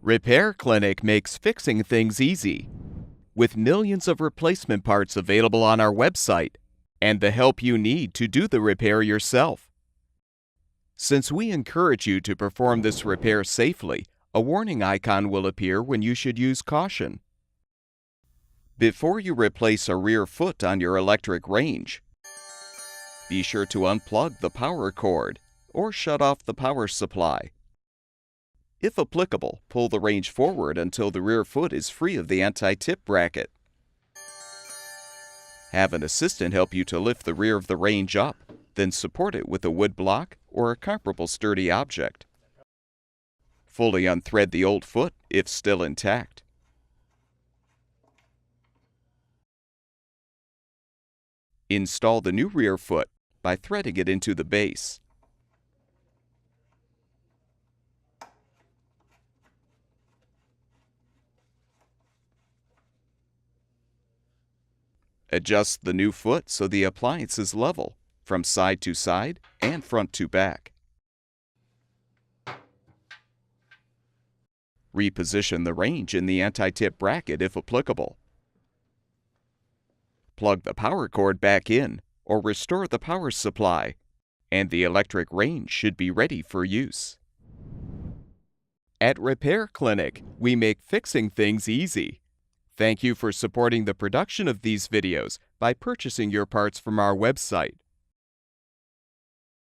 Repair Clinic makes fixing things easy. With millions of replacement parts available on our website and the help you need to do the repair yourself. Since we encourage you to perform this repair safely, a warning icon will appear when you should use caution. Before you replace a rear foot on your electric range, be sure to unplug the power cord or shut off the power supply. If applicable, pull the range forward until the rear foot is free of the anti-tip bracket. Have an assistant help you to lift the rear of the range up, then support it with a wood block or a comparable sturdy object. Fully unthread the old foot if still intact. Install the new rear foot by threading it into the base. Adjust the new foot so the appliance is level, from side to side and front to back. Reposition the range in the anti-tip bracket if applicable. Plug the power cord back in or restore the power supply, and the electric range should be ready for use. At Repair Clinic, we make fixing things easy. Thank you for supporting the production of these videos by purchasing your parts from our website.